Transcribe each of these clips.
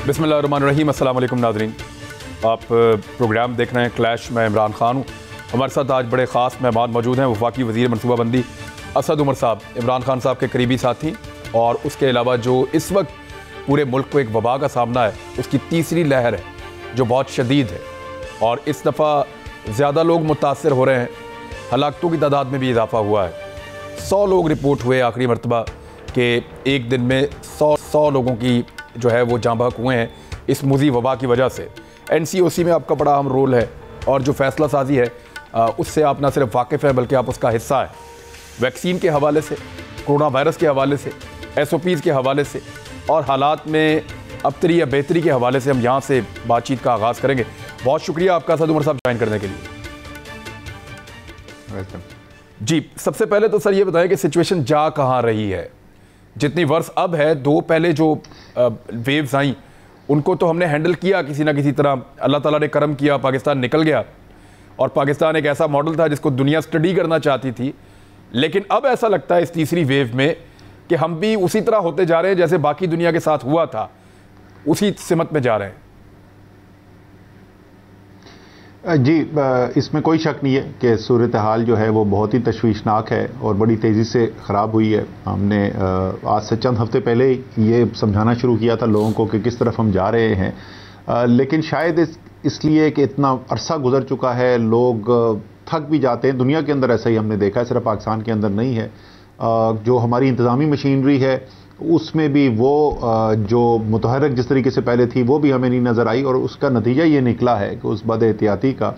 बिस्मिल्लाहिर्रहमानिर्रहीम। अस्सलाम वालेकुम नाज़रीन, आप प्रोग्राम देख रहे हैं क्लैश। मैं इमरान खान हूँ। हमारे साथ आज बड़े ख़ास मेहमान मौजूद हैं। वफाकी वज़ीर मनसूबाबंदी असद उमर साहब, इमरान खान साहब के करीबी साथी, और उसके अलावा जो इस वक्त पूरे मुल्क को एक वबा का सामना है, उसकी तीसरी लहर है जो बहुत शदीद है, और इस दफ़ा ज़्यादा लोग मुतासर हो रहे हैं। हलाकतों की तादाद में भी इजाफा हुआ है। 100 लोग रिपोर्ट हुए आखिरी मरतबा कि एक दिन में 100 लोगों की जो है वो जाँ बहक हुए हैं इस मुज़ी वबा की वजह से। NCOC में आपका बड़ा अहम रोल है, और जो फ़ैसला साजी है उससे आप ना सिर्फ वाकिफ़ हैं बल्कि आप उसका हिस्सा है। वैक्सीन के हवाले से, कोरोना वायरस के हवाले से, SOPs के हवाले से, और हालात में अबतरी या बेहतरी के हवाले से हम यहाँ से बातचीत का आगाज़ करेंगे। बहुत शुक्रिया आपका असद उमर साहब ज्वाइन करने के लिए। जी, सबसे पहले तो सर ये बताएं कि सिचुएशन जा कहाँ रही है? जितनी वर्ष अब है, दो पहले जो वेव्स आई उनको तो हमने हैंडल किया किसी ना किसी तरह। अल्लाह ताला ने करम किया, पाकिस्तान निकल गया, और पाकिस्तान एक ऐसा मॉडल था जिसको दुनिया स्टडी करना चाहती थी। लेकिन अब ऐसा लगता है इस तीसरी वेव में कि हम भी उसी तरह होते जा रहे हैं जैसे बाकी दुनिया के साथ हुआ था, उसी सिमत में जा रहे हैं। जी, इसमें कोई शक नहीं है कि सूरत हाल जो है वो बहुत ही तशवीशनाक है और बड़ी तेज़ी से ख़राब हुई है। हमने आज से चंद हफ्ते पहले ये समझाना शुरू किया था लोगों को कि किस तरफ हम जा रहे हैं, लेकिन शायद इसलिए कि इतना अरसा गुजर चुका है, लोग थक भी जाते हैं। दुनिया के अंदर ऐसा ही हमने देखा है, सिर्फ पाकिस्तान के अंदर नहीं है। जो हमारी इंतज़ामी मशीनरी है उसमें भी वो जो मुतहरक जिस तरीके से पहले थी वो भी हमें नहीं नज़र आई, और उसका नतीजा ये निकला है कि उस बद एहतियाती का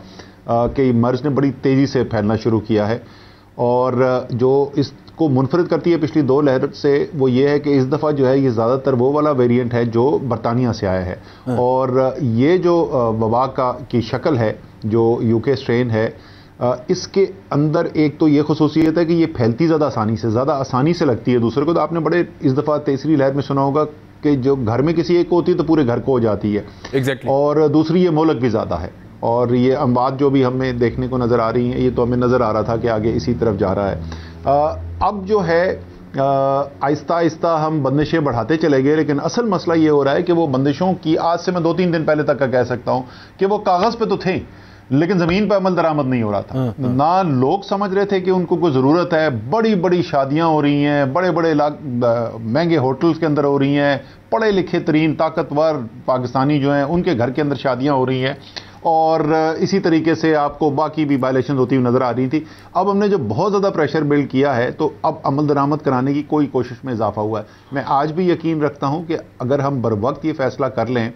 कि मर्ज़ ने बड़ी तेज़ी से फैलना शुरू किया है। और जो इसको मुनफरिद करती है पिछली दो लहर से वो ये है कि इस दफ़ा जो है ये ज़्यादातर वो वाला वेरिएंट है जो बरतानिया से आया है। और ये जो वबा की शक्ल है जो UK स्ट्रेन है, इसके अंदर एक तो ये खसूसियत है कि ये फैलती ज़्यादा आसानी से लगती है दूसरे को। तो आपने बड़े इस दफ़ा तीसरी लहर में सुना होगा कि जो घर में किसी एक को होती है तो पूरे घर को हो जाती है। Exactly. और दूसरी ये मोहलक भी ज़्यादा है, और ये अमवात जो भी हमें देखने को नज़र आ रही हैं, ये तो हमें नज़र आ रहा था कि आगे इसी तरफ जा रहा है। अब जो है आहिस्ता आहिस्ता हम बंदिशें बढ़ाते चले गए, लेकिन असल मसला ये हो रहा है कि वो बंदिशों की आज से मैं 2-3 दिन पहले तक का कह सकता हूँ कि वो कागज़ पे तो थे लेकिन ज़मीन पर अमल दरामद नहीं हो रहा था। ना लोग समझ रहे थे कि उनको कोई ज़रूरत है। बड़ी बड़ी शादियाँ हो रही हैं, बड़े बड़े महंगे होटल्स के अंदर हो रही हैं, पढ़े लिखे तरीन ताकतवर पाकिस्तानी जो हैं उनके घर के अंदर शादियाँ हो रही हैं, और इसी तरीके से आपको बाकी भी वायलेशन होती हुई नज़र आ रही थी। अब हमने जो बहुत ज़्यादा प्रेशर बिल्ड किया है तो अब अमल दरामद कराने की कोई कोशिश में इजाफा हुआ है। मैं आज भी यकीन रखता हूँ कि अगर हम बर वक्त ये फ़ैसला कर लें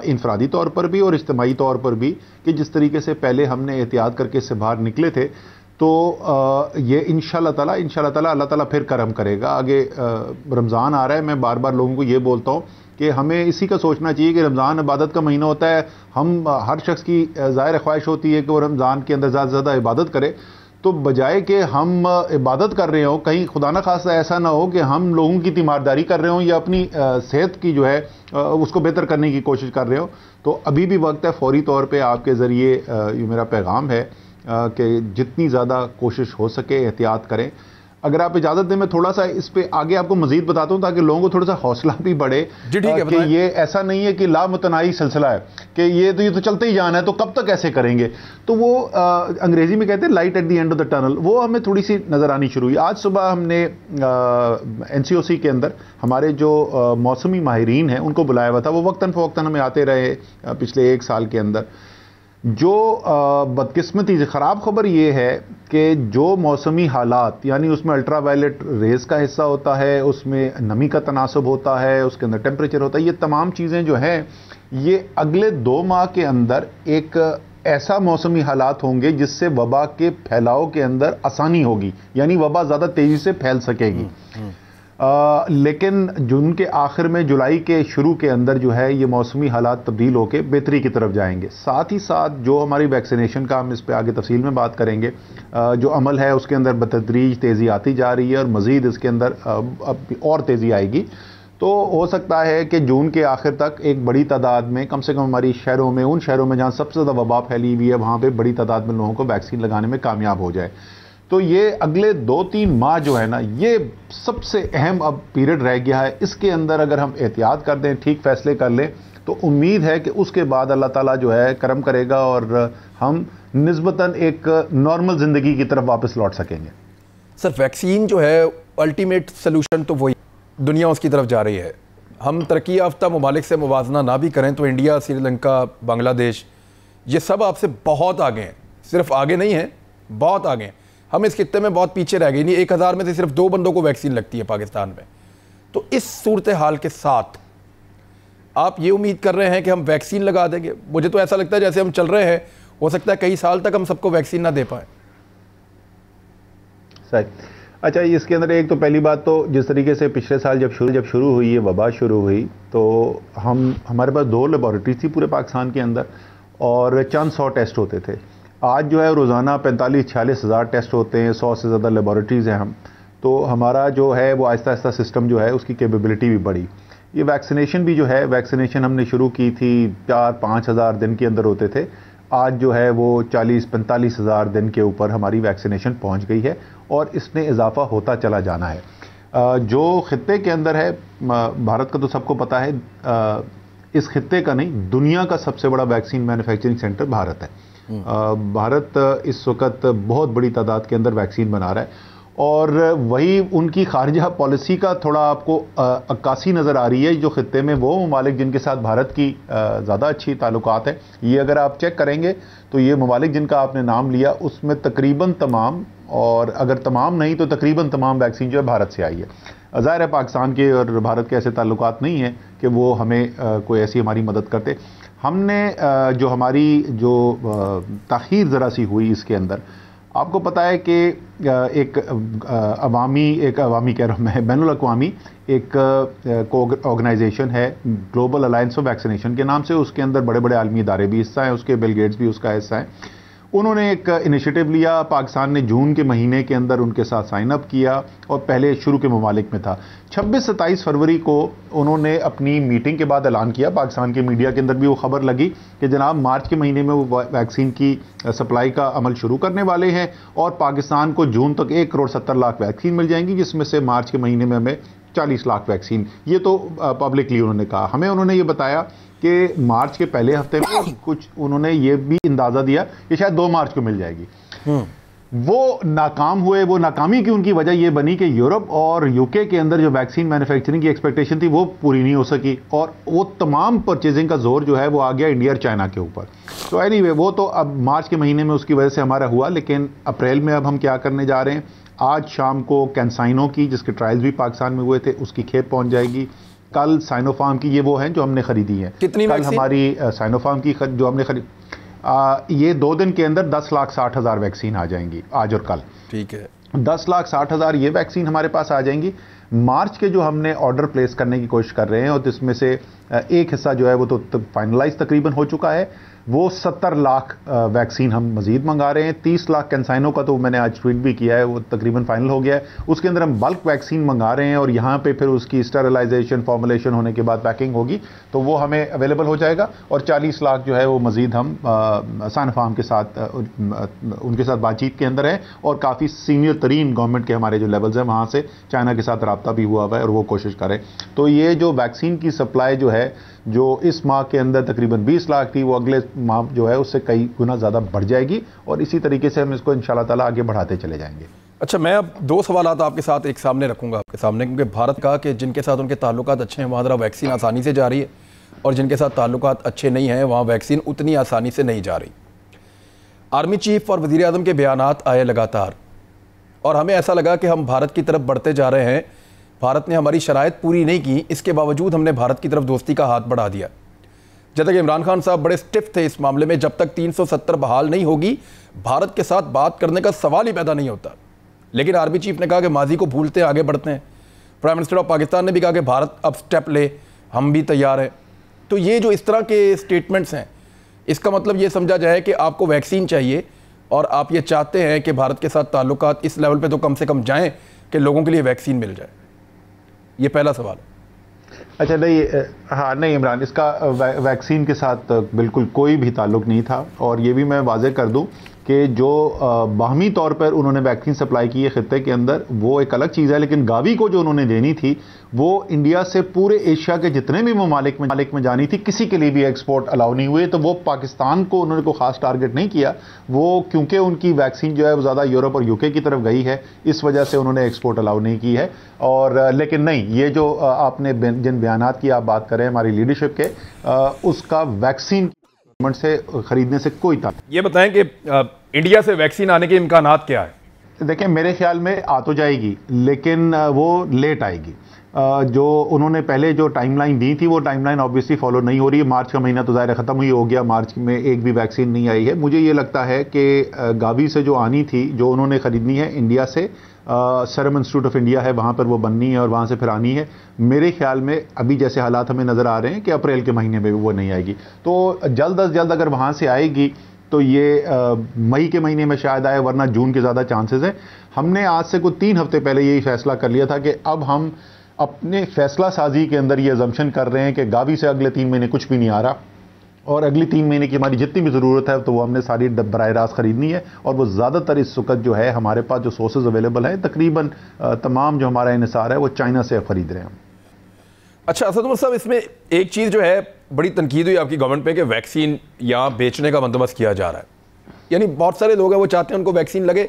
इनफरादी तौर पर भी और इज्तिमाई तौर पर भी कि जिस तरीके से पहले हमने एहतियात करके इससे बाहर निकले थे, तो ये इंशाअल्लाह ताला अल्लाह ताला फिर करम करेगा। आगे रमज़ान आ रहा है। मैं बार बार लोगों को ये बोलता हूँ कि हमें इसी का सोचना चाहिए कि रमज़ान इबादत का महीना होता है। हम हर शख्स की ज़ाहिर ख्वाहिश होती है कि वो रमज़ान के अंदर ज़्यादा से ज़्यादा इबादत करे, तो बजाय कि हम इबादत कर रहे हों, कहीं खुदा न खासा ऐसा ना हो कि हम लोगों की तीमारदारी कर रहे हों या अपनी सेहत की जो है उसको बेहतर करने की कोशिश कर रहे हो। तो अभी भी वक्त है, फौरी तौर पे आपके ज़रिए ये मेरा पैगाम है कि जितनी ज़्यादा कोशिश हो सके एहतियात करें। अगर आप इजाज़त दें मैं थोड़ा सा इस पे आगे आपको मज़ीद बताता हूँ ताकि लोगों को थोड़ा सा हौसला भी बढ़े। जी ठीक है, कि ये ऐसा नहीं है कि लामुतनाई सिलसिला है कि ये तो चलते ही जाना है, तो कब तक ऐसे करेंगे। तो वो अंग्रेज़ी में कहते हैं light at the end of the tunnel, वो हमें थोड़ी सी नज़र आनी शुरू हुई। आज सुबह हमने NCOC के अंदर हमारे जो मौसमी माहिरीन हैं उनको बुलाया हुआ था। वो वक्तन फ़वक्तन हमें आते रहे पिछले 1 साल के अंदर। जो बदकिस्मती से ख़राब खबर ये है कि जो मौसमी हालात, यानी उसमें अल्ट्रावायलेट रेज का हिस्सा होता है, उसमें नमी का तनासब होता है, उसके अंदर टेम्परेचर होता है, ये तमाम चीज़ें जो हैं ये अगले 2 माह के अंदर एक ऐसा मौसमी हालात होंगे जिससे वबा के फैलाव के अंदर आसानी होगी, यानी वबा ज़्यादा तेज़ी से फैल सकेगी। लेकिन जून के आखिर में जुलाई के शुरू के अंदर जो है ये मौसमी हालात तब्दील होकर बेहतरी की तरफ जाएंगे। साथ ही साथ जो हमारी वैक्सीनेशन का, हम इस पर आगे तफसील में बात करेंगे, जो अमल है उसके अंदर बतदरीज तेज़ी आती जा रही है और मज़ीद इसके अंदर अब और तेज़ी आएगी। तो हो सकता है कि जून के आखिर तक एक बड़ी तादाद में, कम से कम हमारी शहरों में, उन शहरों में जहाँ सबसे ज़्यादा वबा फैली हुई है, वहाँ पर बड़ी तादाद में लोगों को वैक्सीन लगाने में कामयाब हो जाए। तो ये अगले 2-3 माह जो है ना, ये सबसे अहम अब पीरियड रह गया है। इसके अंदर अगर हम एहतियात कर दें, ठीक फैसले कर लें, तो उम्मीद है कि उसके बाद अल्लाह ताला जो है करम करेगा और हम निस्बतन एक नॉर्मल ज़िंदगी की तरफ वापस लौट सकेंगे। सर, वैक्सीन जो है अल्टीमेट सोल्यूशन तो वही, दुनिया उसकी तरफ जा रही है। हम तरक्की याफ्ता ममालिक से मुवाजना ना भी करें तो इंडिया, श्रीलंका, बांग्लादेश, ये सब आपसे बहुत आगे हैं। सिर्फ आगे नहीं हैं, बहुत आगे हैं। हम इस खित्ते में बहुत पीछे रह गए। नहीं, 1000 में से सिर्फ 2 बंदों को वैक्सीन लगती है पाकिस्तान में। तो इस सूरत हाल के साथ आप ये उम्मीद कर रहे हैं कि हम वैक्सीन लगा देंगे? मुझे तो ऐसा लगता है जैसे हम चल रहे हैं, हो सकता है कई साल तक हम सबको वैक्सीन ना दे पाए। सही। अच्छा, इसके अंदर एक तो पहली बात तो जिस तरीके से पिछले साल जब शुरू हुई ये वबा शुरू हुई तो हमारे पास 2 लेबॉरेटरीज थी पूरे पाकिस्तान के अंदर और चंद 100 टेस्ट होते थे। आज जो है रोज़ाना 45-46 हज़ार टेस्ट होते हैं, 100 से ज़्यादा लेबॉरेटरीज़ हैं हम। तो हमारा जो है वो आहिस्ता आहिस्ता सिस्टम जो है उसकी कैपेबिलिटी भी बढ़ी। ये वैक्सीनेशन भी जो है, वैक्सीनेशन हमने शुरू की थी 4-5 हज़ार दिन के अंदर होते थे। आज जो है वो 40-45 हज़ार दिन के ऊपर हमारी वैक्सीनेशन पहुंच गई है और इसमें इजाफा होता चला जाना है। जो खित्ते के अंदर है, भारत का तो सबको पता है, इस खित्ते का नहीं, दुनिया का सबसे बड़ा वैक्सीन मैन्युफैक्चरिंग सेंटर भारत है। भारत इस वक्त बहुत बड़ी तादाद के अंदर वैक्सीन बना रहा है और वही उनकी खारजा पॉलिसी का थोड़ा आपको अक्कासी नज़र आ रही है। जो खित्ते में वो ममालिक जिनके साथ भारत की ज़्यादा अच्छी ताल्लुकात है, ये अगर आप चेक करेंगे तो ये ममालिक जिनका आपने नाम लिया उसमें तकरीबन तमाम, और अगर तमाम नहीं तो तकरीबन तमाम वैक्सीन जो है भारत से आई है। ज़ाहिर है पाकिस्तान के और भारत के ऐसे ताल्लुकात नहीं हैं कि वो हमें कोई ऐसी हमारी मदद करते। हमने जो हमारी जो ताख़ीर ज़रा सी हुई इसके अंदर, आपको पता है कि एक अवामी कह रहा हूँ मैं, बैनुल अक़वामी एक ऑर्गेनाइजेशन है ग्लोबल अलायंस फॉर वैक्सीनेशन के नाम से। उसके अंदर बड़े बड़े आलमी इदारे भी हिस्सा हैं, उसके बिल गेट्स भी उसका हिस्सा है। उन्होंने एक इनिशिएटिव लिया, पाकिस्तान ने जून के महीने के अंदर उनके साथ साइन अप किया और पहले शुरू के ममालिक में था। 26-27 फरवरी को उन्होंने अपनी मीटिंग के बाद ऐलान किया, पाकिस्तान के मीडिया के अंदर भी वो खबर लगी कि जनाब मार्च के महीने में वो वैक्सीन की सप्लाई का अमल शुरू करने वाले हैं और पाकिस्तान को जून तक 1,70,00,000 वैक्सीन मिल जाएंगी, जिसमें से मार्च के महीने में हमें 40 लाख वैक्सीन। ये तो पब्लिकली उन्होंने कहा। हमें उन्होंने ये बताया कि मार्च के पहले हफ्ते में कुछ उन्होंने ये भी अंदाज़ा दिया कि शायद 2 मार्च को मिल जाएगी। वो नाकाम हुए। वो नाकामी की उनकी वजह यह बनी कि यूरोप और यूके के अंदर जो वैक्सीन मैन्युफैक्चरिंग की एक्सपेक्टेशन थी वो पूरी नहीं हो सकी और वो तमाम परचेजिंग का जोर जो है वो आ गया इंडिया और चाइना के ऊपर। तो एनीवे वो तो अब मार्च के महीने में उसकी वजह से हमारा हुआ, लेकिन अप्रैल में अब हम क्या करने जा रहे हैं, आज शाम को कैंसाइनो की, जिसके ट्रायल्स भी पाकिस्तान में हुए थे, उसकी खेप पहुंच जाएगी। कल साइनोफार्म की, ये वो हैं जो हमने खरीदी है। कितनी कल हमारी साइनोफार्म की जो हमने खरीदी, ये 2 दिन के अंदर 10,60,000 वैक्सीन आ जाएंगी, आज और कल। ठीक है, 10,60,000 ये वैक्सीन हमारे पास आ जाएंगी। मार्च के जो हमने ऑर्डर प्लेस करने की कोशिश कर रहे हैं और इसमें से एक हिस्सा जो है वो तो फाइनलाइज तकरीबन हो चुका है, वो 70 लाख वैक्सीन हम मजीद मंगा रहे हैं। 30 लाख कैंसाइनो का तो मैंने आज ट्वीट भी किया है, वो तकरीबन फाइनल हो गया है। उसके अंदर हम बल्क वैक्सीन मंगा रहे हैं और यहाँ पे फिर उसकी स्टेरिलाइजेशन, फॉर्मुलेशन होने के बाद पैकिंग होगी तो वो हमें अवेलेबल हो जाएगा। और 40 लाख जो है वो मजीद हम साइनोफार्म के साथ उनके साथ बातचीत के अंदर है और काफ़ी सीनियर तरीन गवर्नमेंट के हमारे जो लेवल्स हैं वहाँ से चाइना के साथ रब्ता भी हुआ हुआ है और वो कोशिश करें। तो ये जो वैक्सीन की सप्लाई जो है, जो इस माह के अंदर तकरीबन 20 लाख थी, वो अगले माह जो है उससे कई गुना ज़्यादा बढ़ जाएगी और इसी तरीके से हम इसको इंशाल्लाह ताला आगे बढ़ाते चले जाएंगे। अच्छा, मैं अब 2 सवालात आपके साथ एक सामने रखूंगा आपके सामने, क्योंकि भारत का कि जिनके साथ उनके ताल्लुकात अच्छे हैं वहाँ ज़रा वैक्सीन आसानी से जा रही है और जिनके साथ ताल्लुकात अच्छे नहीं हैं वहाँ वैक्सीन उतनी आसानी से नहीं जा रही। आर्मी चीफ और वज़ीर आज़म के बयानात आए लगातार और हमें ऐसा लगा कि हम भारत की तरफ बढ़ते जा रहे हैं। भारत ने हमारी शराइत पूरी नहीं की, इसके बावजूद हमने भारत की तरफ दोस्ती का हाथ बढ़ा दिया। जब तक इमरान खान साहब बड़े स्टिफ थे इस मामले में, जब तक 370 बहाल नहीं होगी भारत के साथ बात करने का सवाल ही पैदा नहीं होता। लेकिन आर्मी चीफ ने कहा कि माजी को भूलते आगे बढ़ते हैं। प्राइम मिनिस्टर ऑफ पाकिस्तान ने भी कहा कि भारत अब स्टेप ले, हम भी तैयार हैं। तो ये जो इस तरह के स्टेटमेंट्स हैं, इसका मतलब ये समझा जाए कि आपको वैक्सीन चाहिए और आप ये चाहते हैं कि भारत के साथ ताल्लुकात इस लेवल पे तो कम से कम जाएं कि लोगों के लिए वैक्सीन मिल जाए। ये पहला सवाल है। अच्छा, नहीं, हाँ नहीं इमरान, इसका वैक्सीन के साथ बिल्कुल कोई भी ताल्लुक नहीं था और ये भी मैं वाज़ेह कर दूं कि जो बाहमी तौर पर उन्होंने वैक्सीन सप्लाई की है खित्ते के अंदर, वो एक अलग चीज़ है, लेकिन गावी को जो उन्होंने देनी थी वो इंडिया से पूरे एशिया के जितने भी ममालिक में जानी थी, किसी के लिए भी एक्सपोर्ट अलाउ नहीं हुए। तो वो पाकिस्तान को उन्होंने को खास टारगेट नहीं किया, वो क्योंकि उनकी वैक्सीन जो है वो ज़्यादा यूरोप और यूके की तरफ गई है, इस वजह से उन्होंने एक्सपोर्ट अलाउ नहीं की है। और लेकिन नहीं, ये जो आपने जिन बयानात की आप बात करें हमारी लीडरशिप के, उसका वैक्सीन से खरीदने से कोई था। ये बताएं कि इंडिया से वैक्सीन आने के इम्कानात क्या है? देखिए, मेरे ख्याल में आ तो जाएगी, लेकिन वो लेट आएगी। जो उन्होंने पहले जो टाइमलाइन दी थी वो टाइमलाइन ऑब्वियसली फॉलो नहीं हो रही है। मार्च का महीना तो ज़ाहिर ख़त्म ही हो गया, मार्च में एक भी वैक्सीन नहीं आई है। मुझे ये लगता है कि गावी से जो आनी थी, जो उन्होंने ख़रीदनी है इंडिया से, सीरम इंस्टीट्यूट ऑफ इंडिया है, वहाँ पर वो बननी है और वहाँ से फिर आनी है। मेरे ख्याल में अभी जैसे हालात हमें नज़र आ रहे हैं कि अप्रैल के महीने में भी वो नहीं आएगी, तो जल्द अज जल्द अगर वहाँ से आएगी तो ये मई के महीने में शायद आए, वरना जून के ज़्यादा चांसेस हैं। हमने आज से कुछ 3 हफ्ते पहले यही फैसला कर लिया था कि अब हम अपने फैसला साजी के अंदर ये अजम्पशन कर रहे हैं कि गावी से अगले 3 महीने कुछ भी नहीं आ रहा, और अगली 3 महीने की हमारी जितनी भी ज़रूरत है तो वो हमने सारी बराह रास्त ख़रीदनी है। और वो ज़्यादातर इस वक्त जो है हमारे पास जो सोर्सेज अवेलेबल हैं, तकरीबन तमाम जो हमारा इन्हिसार है वो चाइना से ख़रीद रहे हैं हम। अच्छा असद उमर साहब, इसमें एक चीज़ जो है बड़ी तनकीद हुई आपकी गवर्नमेंट पे कि वैक्सीन यहाँ बेचने का बंदोबस्त किया जा रहा है। यानी बहुत सारे लोग हैं वो चाहते हैं उनको वैक्सीन लगे।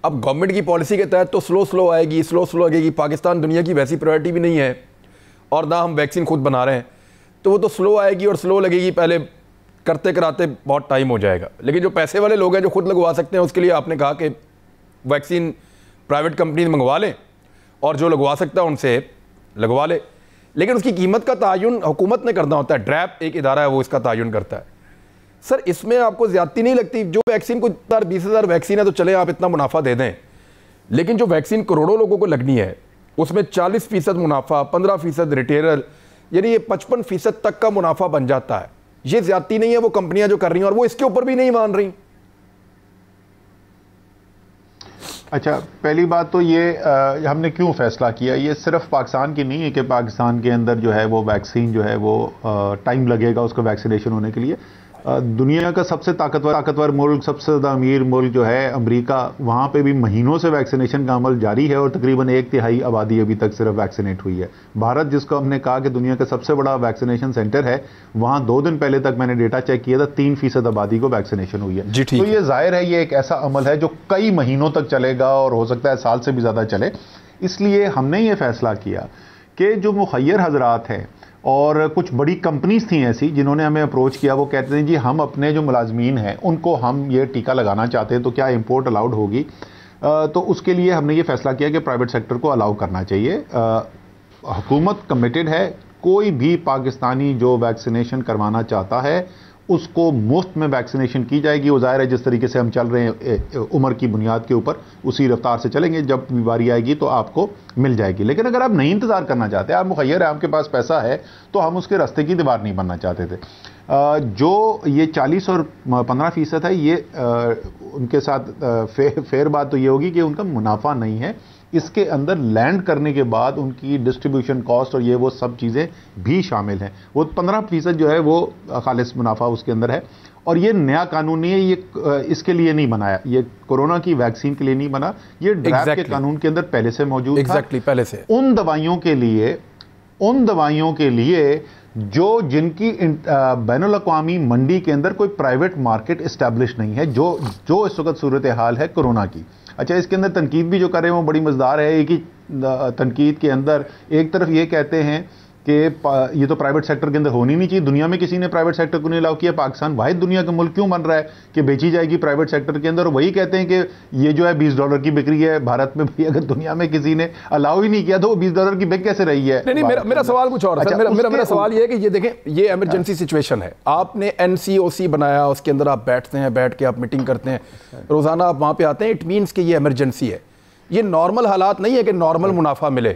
अब गवर्नमेंट की पॉलिसी के तहत तो स्लो आएगी, स्लो लगेगी। पाकिस्तान दुनिया की वैसी प्रायोरिटी भी नहीं है और ना हम वैक्सीन खुद बना रहे हैं, तो वो तो स्लो आएगी और स्लो लगेगी, पहले करते कराते बहुत टाइम हो जाएगा। लेकिन जो पैसे वाले लोग हैं जो खुद लगवा सकते हैं, उसके लिए आपने कहा कि वैक्सीन प्राइवेट कंपनी मंगवा लें और जो लगवा सकता है उनसे लगवा ले, लेकिन उसकी कीमत का तयन हुकूमत ने करना होता है। ड्रैप एक इदारा है वो इसका तयन करता है। सर, इसमें आपको ज्यादती नहीं लगती? जो वैक्सीन को 20,000 वैक्सीन है तो चले आप इतना मुनाफा दे दें, लेकिन जो वैक्सीन करोड़ों लोगों को लगनी है उसमें 40% मुनाफा, 15% रिटेलर, यानी ये 55% तक का मुनाफा बन जाता है। ये ज्यादती नहीं है वो कंपनियां जो कर रही हैं, और वो इसके ऊपर भी नहीं मान रही? अच्छा, पहली बात तो ये हमने क्यों फैसला किया, ये सिर्फ पाकिस्तान की नहीं है कि पाकिस्तान के अंदर जो है वो वैक्सीन जो है वो टाइम लगेगा उसका वैक्सीनेशन होने के लिए। दुनिया का सबसे ताकतवर मुल्क, सबसे ज़्यादा अमीर मुल्क जो है अमेरिका, वहाँ पे भी महीनों से वैक्सीनेशन का अमल जारी है और तकरीबन 1/3 आबादी अभी तक सिर्फ वैक्सीनेट हुई है। भारत, जिसको हमने कहा कि दुनिया का सबसे बड़ा वैक्सीनेशन सेंटर है, वहाँ 2 दिन पहले तक मैंने डेटा चेक किया था 3% आबादी को वैक्सीनेशन हुई है। तो ये जाहिर है ये एक ऐसा अमल है जो कई महीनों तक चलेगा और हो सकता है साल से भी ज़्यादा चले। इसलिए हमने ये फैसला किया कि जो मुखय्यर हजरात हैं, और कुछ बड़ी कंपनीज थी ऐसी जिन्होंने हमें अप्रोच किया, वो कहते हैं जी हम अपने जो मुलाजमीन हैं उनको हम ये टीका लगाना चाहते हैं, तो क्या इंपोर्ट अलाउड होगी? तो उसके लिए हमने ये फैसला किया कि प्राइवेट सेक्टर को अलाउ करना चाहिए। हुकूमत कमिटेड है, कोई भी पाकिस्तानी जो वैक्सीनेशन करवाना चाहता है उसको मुफ्त में वैक्सीनेशन की जाएगी। वो जाहिर है जिस तरीके से हम चल रहे हैं उम्र की बुनियाद के ऊपर, उसी रफ्तार से चलेंगे। जब बीमारी आएगी तो आपको मिल जाएगी। लेकिन अगर आप नहीं इंतज़ार करना चाहते, आप मुखय्यर है, आपके पास पैसा है, तो हम उसके रास्ते की दीवार नहीं बनना चाहते थे। जो ये 40 और 15% है, ये उनके साथ फेयर बात तो ये होगी कि उनका मुनाफा नहीं है। इसके अंदर लैंड करने के बाद उनकी डिस्ट्रीब्यूशन कॉस्ट और ये वो सब चीज़ें भी शामिल हैं। वो 15% जो है वो खालिस मुनाफा उसके अंदर है। और ये नया कानून नहीं है, ये इसके लिए नहीं बनाया, ये कोरोना की वैक्सीन के लिए नहीं बना, ये ड्राफ्ट के कानून के अंदर पहले से मौजूद था। पहले से उन दवाइयों के लिए जो जिनकी बैनुल अक़वामी मंडी के अंदर कोई प्राइवेट मार्केट इस्टेब्लिश नहीं है, जो इस वक्त सूरत हाल है कोरोना की। अच्छा, इसके अंदर तनकीद भी जो कर रहे हैं वो बड़ी मज़ेदार है। एक ही तनकीद के अंदर एक तरफ ये कहते हैं कि ये तो प्राइवेट सेक्टर के अंदर होनी नहीं चाहिए, दुनिया में किसी ने प्राइवेट सेक्टर को नहीं अलाउ किया, पाकिस्तान वाहिद दुनिया का मुल्क क्यों बन रहा है कि बेची जाएगी प्राइवेट सेक्टर के अंदर। और वही कहते हैं कि ये जो है $20 की बिक्री है भारत में। भी अगर दुनिया में किसी ने अलाउ ही नहीं किया तो वो $20 की बिक कैसे रही है? नहीं, मेरा सवाल कुछ और है। मेरा सवाल ये है कि ये देखें, ये इमरजेंसी सिचुएशन है, आपने NCOC बनाया, उसके अंदर आप बैठते हैं, बैठ के आप मीटिंग करते हैं, रोजाना आप वहां पे आते हैं। इट मीन्स कि ये इमरजेंसी है, ये नॉर्मल हालात नहीं है कि नॉर्मल मुनाफा मिले,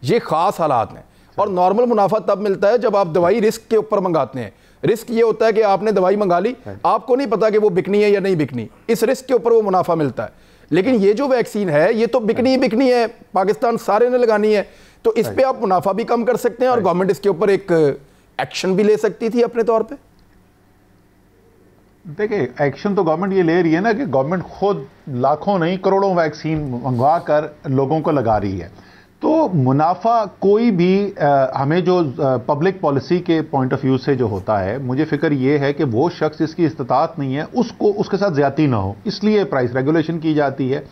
ये खास हालात हैं। और नॉर्मल मुनाफा तब मिलता है जब आप दवाई रिस्क के ऊपर मंगाते हैं। रिस्क ये होता है कि आपने दवाई मंगा ली, आपको नहीं पता कि वो बिकनी है या नहीं बिकनी, इस रिस्क के ऊपर वो मुनाफा मिलता है। लेकिन ये जो वैक्सीन है ये तो बिकनी है, पाकिस्तान सारे ने लगानी है, तो इस पे आप मुनाफा भी कम कर सकते हैं और गवर्नमेंट इसके ऊपर एक एक्शन भी ले सकती थी अपने तौर पे। देखिए, एक्शन तो गवर्नमेंट ये ले रही है ना कि गवर्नमेंट खुद लाखों नहीं करोड़ों वैक्सीन मंगवा कर लोगों को लगा रही है। तो मुनाफा कोई भी हमें जो पब्लिक पॉलिसी के पॉइंट ऑफ व्यू से जो होता है, मुझे फिक्र ये है कि वो शख्स जिसकी इस्तात नहीं है उसको उसके साथ ज्यादती ना हो, इसलिए प्राइस रेगुलेशन की जाती है।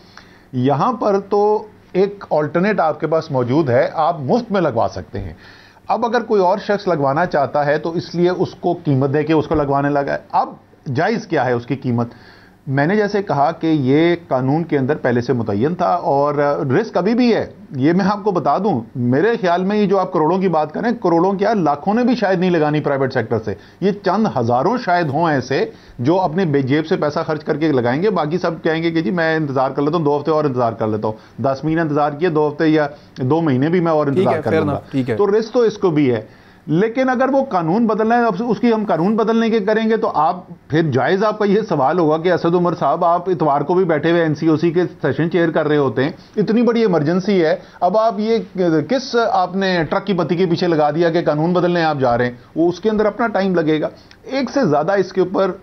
यहां पर तो एक ऑल्टरनेट आपके पास मौजूद है, आप मुफ्त में लगवा सकते हैं। अब अगर कोई और शख्स लगवाना चाहता है तो इसलिए उसको कीमत दे के उसको लगवाने लगा है। अब जायज़ क्या है उसकी कीमत? मैंने जैसे कहा कि ये कानून के अंदर पहले से मुतय्यन था और रिस्क अभी भी है। ये मैं आपको बता दूं, मेरे ख्याल में ये जो आप करोड़ों की बात करें, करोड़ों क्या लाखों ने भी शायद नहीं लगानी प्राइवेट सेक्टर से। ये चंद हजारों शायद हों ऐसे जो अपने जेब से पैसा खर्च करके लगाएंगे, बाकी सब कहेंगे कि जी मैं इंतजार कर लेता हूं, 2 हफ्ते और इंतजार कर लेता हूं। 10 महीने इंतजार किए, 2 हफ्ते या 2 महीने भी मैं और इंतजार कर लूंगा। तो रिस्क तो इसको भी है। लेकिन अगर वो कानून बदलना है, उसकी हम कानून बदलने के करेंगे तो आप फिर जायज आपका ये सवाल होगा कि असद उमर साहब, आप इतवार को भी बैठे हुए एनसीओसी के सेशन चेयर कर रहे होते हैं, इतनी बड़ी इमरजेंसी है, अब आप ये किस आपने ट्रक की बत्ती के पीछे लगा दिया कि कानून बदलने आप जा रहे हैं? वो उसके अंदर अपना टाइम लगेगा। एक से ज्यादा इसके ऊपर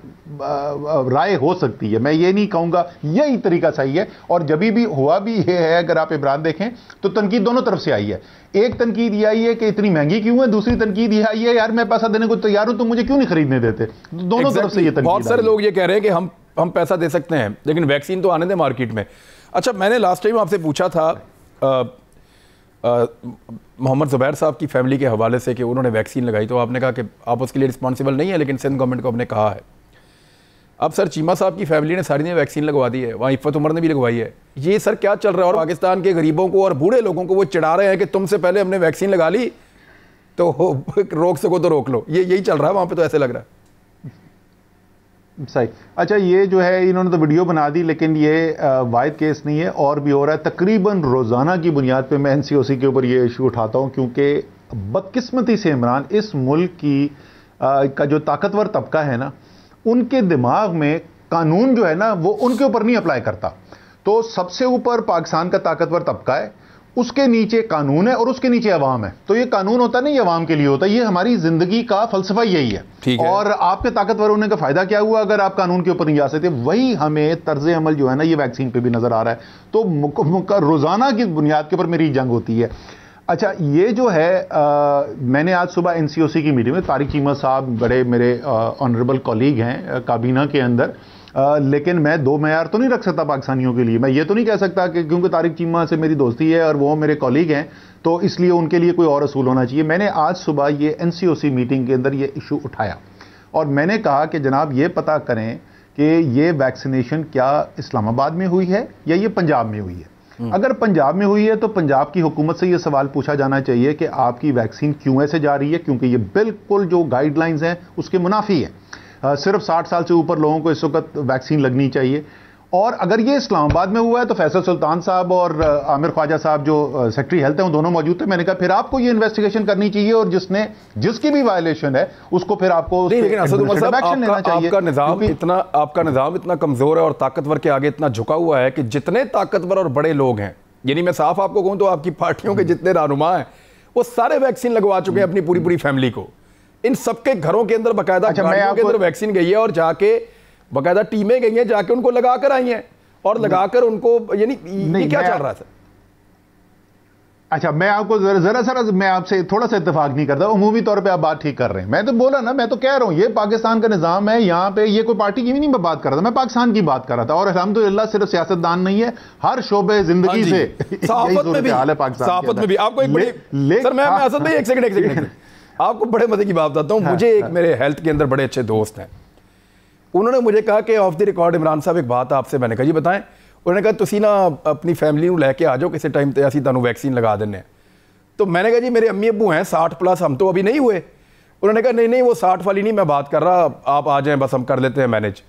राय हो सकती है, मैं ये नहीं कहूंगा यही तरीका सही है। और जब भी हुआ भी ये है, अगर आप इमरान देखें तो तनकीद दोनों तरफ से आई है। एक तनकीद ये आई है कि इतनी महंगी क्यों है, दूसरी तनकीद ये आई है यार मैं पैसा देने को तैयार हूं, तुम मुझे क्यों नहीं खरीदने देते। दोनों तरफ से ये तनकीद। बहुत सारे लोग ये कह रहे हैं कि हम पैसा दे सकते हैं लेकिन वैक्सीन तो आने दें मार्केट में। अच्छा, मैंने लास्ट टाइम आपसे पूछा था मोहम्मद ज़ुबैर साहब की फैमिली के हवाले से कि उन्होंने वैक्सीन लगाई, तो आपने कहा कि आप उसके लिए रिस्पॉन्सिबल नहीं है, लेकिन सिंध गवर्नमेंट को आपने कहा है। अब सर चीमा साहब की फैमिली ने सारी ने वैक्सीन लगवा दी है, वहाँ इफ़त उमर ने भी लगवाई है। ये सर क्या चल रहा है? और पाकिस्तान के गरीबों को और बूढ़े लोगों को वो चिढ़ा रहे हैं कि तुमसे पहले हमने वैक्सीन लगा ली तो रोक सको तो रोक लो। यही चल रहा है वहाँ पे, तो ऐसे लग रहा है। सही। अच्छा, ये जो है इन्होंने तो वीडियो बना दी, लेकिन ये वाहिद केस नहीं है, और भी हो रहा है। तकरीबन रोज़ाना की बुनियाद पे मैं एनसीओसी के ऊपर ये इशू उठाता हूँ, क्योंकि बदकिस्मती से इमरान, इस मुल्क की का जो ताकतवर तबका है ना, उनके दिमाग में कानून जो है ना वो उनके ऊपर नहीं अप्लाई करता। तो सबसे ऊपर पाकिस्तान का ताकतवर तबका है, उसके नीचे कानून है और उसके नीचे अवाम है। तो ये कानून होता नहीं, अवाम के लिए होता है। ये हमारी जिंदगी का फलसफा यही है। और आपके ताकतवर होने का फायदा क्या हुआ अगर आप कानून के ऊपर नहीं जा सकते? वही हमें तर्ज अमल जो है ना, ये वैक्सीन पे भी नजर आ रहा है। तो रोजाना की बुनियाद के ऊपर मेरी जंग होती है। अच्छा, ये जो है मैंने आज सुबह एनसीओसी की मीटिंग में, तारिक चीमा साहब बड़े मेरे ऑनरेबल कॉलीग हैं काबीना के अंदर, लेकिन मैं दो मेयार तो नहीं रख सकता पाकिस्तानियों के लिए। मैं ये तो नहीं कह सकता कि क्योंकि तारिक चीमा से मेरी दोस्ती है और वो मेरे कॉलीग हैं तो इसलिए उनके लिए कोई और असूल होना चाहिए। मैंने आज सुबह ये एनसीओसी मीटिंग के अंदर ये इशू उठाया और मैंने कहा कि जनाब ये पता करें कि ये वैक्सीनेशन क्या इस्लामाबाद में हुई है या ये पंजाब में हुई है। अगर पंजाब में हुई है तो पंजाब की हुकूमत से यह सवाल पूछा जाना चाहिए कि आपकी वैक्सीन क्यों ऐसे जा रही है, क्योंकि ये बिल्कुल जो गाइडलाइंस हैं उसके मुनाफी है। सिर्फ 60 साल से ऊपर लोगों को इस वक्त वैक्सीन लगनी चाहिए। और अगर ये इस्लामाबाद में हुआ है तो फैसल सुल्तान साहब और आमिर ख्वाजा साहब जो सेक्रेटरी हेल्थ हैं वो दोनों मौजूद थे। मैंने कहा फिर आपको ये इन्वेस्टिगेशन करनी चाहिए और जिसकी भी वायलेशन है उसको फिर आपको लेकिन असद उमर साहब, आपका निज़ाम इतना कमजोर है और ताकतवर के आगे इतना झुका हुआ है कि जितने ताकतवर और बड़े लोग हैं, यानी मैं साफ आपको कहूं तो आपकी पार्टियों के जितने रहनुमा हैं वो सारे वैक्सीन लगवा चुके हैं अपनी पूरी पूरी फैमिली को। इन सबके घरों के अंदर बाकायदा गाड़ियों के अंदर वैक्सीन गई है और जाके बाकायदा टीमें गई हैं, जाके उनको लगाकर आई हैं और लगाकर उनको, यानी ये क्या चल रहा है सर? अच्छा, मैं आपको जरा मैं आपसे थोड़ा सा इत्तेफाक नहीं करता। उमूमी तौर पे आप बात ठीक कर रहे हैं। मैं तो बोला ना, मैं तो कह रहा हूं ये पाकिस्तान का निजाम है। यहाँ पे ये कोई पार्टी की भी नहीं बात कर रहा था, मैं पाकिस्तान की बात कर रहा था। और अल्हम्दुलिल्लाह सिर्फ सियासतदान नहीं है, हर शोबे जिंदगी से सहाफत में भी आपको एक बड़ी सर, मैं असद भाई एक सेकंड आपको बड़े मजे की बात बताता हूँ। मुझे एक मेरे हेल्थ के अंदर बड़े अच्छे दोस्त हैं, उन्होंने मुझे कहा कि ऑफ द रिकॉर्ड इमरान साहब एक बात आपसे। मैंने कहा जी बताएं। उन्होंने कहा तुसी ना अपनी फैमिली को लैके आ जाओ किसी टाइम ते असीं तुहानूं वैक्सीन लगा देने। तो मैंने कहा जी मेरे अम्मी अब्बू हैं 60+, हम तो अभी नहीं हुए। उन्होंने कहा नहीं वो 60 वाली नहीं मैं बात कर रहा, आप आ जाएं बस हम कर लेते हैं मैनेज।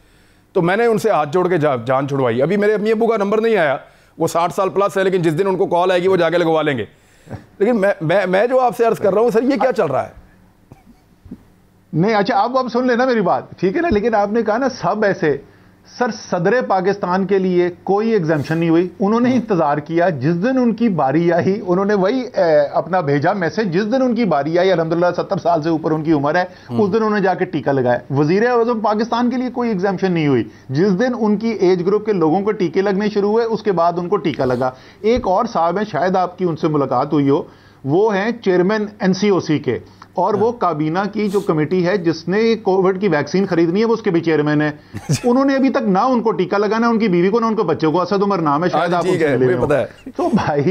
तो मैंने उनसे हाथ जोड़ के जान छुड़वाई। अभी मेरे अम्मी अब्बू का नंबर नहीं आया, वो 60 साल प्लस है, लेकिन जिस दिन उनको कॉल आएगी वो जाके लगवा लेंगे। लेकिन मैं जो आपसे अर्ज कर रहा हूँ सर, ये क्या चल रहा है? नहीं, अच्छा आप सुन लेना मेरी बात, ठीक है ना। लेकिन आपने कहा ना सब ऐसे सर सदर पाकिस्तान के लिए कोई एग्जाम्शन नहीं हुई, उन्होंने इंतजार किया, जिस दिन उनकी बारी आई उन्होंने वही अपना भेजा मैसेज, जिस दिन उनकी बारी आई अल्हम्दुलिल्लाह 70 साल से ऊपर उनकी उम्र है, उस दिन उन्होंने जाके टीका लगाया। वजीर आज़म पाकिस्तान के लिए कोई एग्जाम्शन नहीं हुई, जिस दिन उनकी एज ग्रुप के लोगों को टीके लगने शुरू हुए उसके बाद उनको टीका लगा। एक और साहब है, शायद आपकी उनसे मुलाकात हुई हो, वो हैं चेयरमैन एनसीओसी के, और वो काबीना की जो कमेटी है जिसने कोविड की वैक्सीन खरीदनी है वो उसके भी चेयरमैन है। उन्होंने अभी तक ना उनको टीका लगाना, उनकी बीवी को ना उनके बच्चों को। असद उमर नाम है, शायद आप पता है। तो भाई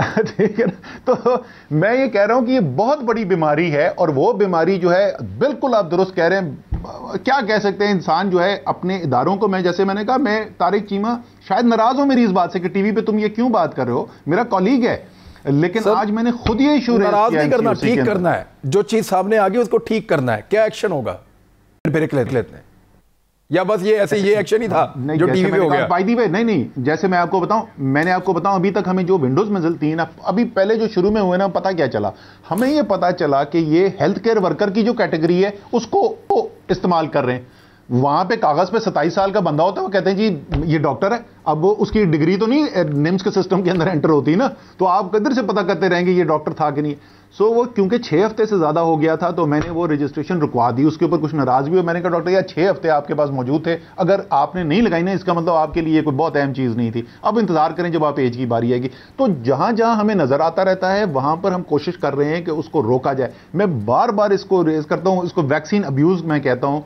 ठीक है, तो मैं ये कह रहा हूं कि ये बहुत बड़ी बीमारी है, और वो बीमारी जो है बिल्कुल आप दुरुस्त कह रहे हैं। क्या कह सकते हैं, इंसान जो है अपने इदारों को, मैं जैसे मैंने कहा, मैं तारिक चीमा शायद नाराज हो मेरी इस बात से कि टीवी पे तुम ये क्यों बात कर रहे हो, मेरा कॉलीग है, लेकिन आज मैंने खुद ये इशू नाराज नहीं करना, ठीक करना है। जो चीज सामने आ गई उसको ठीक करना है। क्या एक्शन होगा फिर लेते हैं, या बस ये ऐसे ये एक्शन ही था जो टीवी पे हो गया? बाय द वे नहीं, जैसे मैं आपको बताऊं, मैंने आपको बताऊं अभी तक हमें जो विंडोज मिलती है ना, अभी पहले जो शुरू में हुए ना, पता क्या चला हमें? ये पता चला कि ये हेल्थ केयर वर्कर की जो कैटेगरी है उसको इस्तेमाल कर रहे हैं। वहां पे कागज पे 27 साल का बंदा होता है, वो कहते हैं जी ये डॉक्टर है। अब वो उसकी डिग्री तो नहीं निम्स के सिस्टम के अंदर एंटर होती ना, तो आप किधर से पता करते रहेंगे ये डॉक्टर था कि नहीं। सो वो क्योंकि 6 हफ्ते से ज्यादा हो गया था तो मैंने वो रजिस्ट्रेशन रुकवा दी। उसके ऊपर कुछ नाराज भी हो, मैंने कहा डॉक्टर यार 6 हफ्ते आपके पास मौजूद थे, अगर आपने नहीं लगाई ना इसका मतलब आपके लिए कोई बहुत अहम चीज नहीं थी, अब इंतजार करें जब आप एज की बारी आएगी। तो जहां जहां हमें नजर आता रहता है वहां पर हम कोशिश कर रहे हैं कि उसको रोका जाए। मैं बार बार इसको रेज करता हूं, इसको वैक्सीन अब्यूज मैं कहता हूं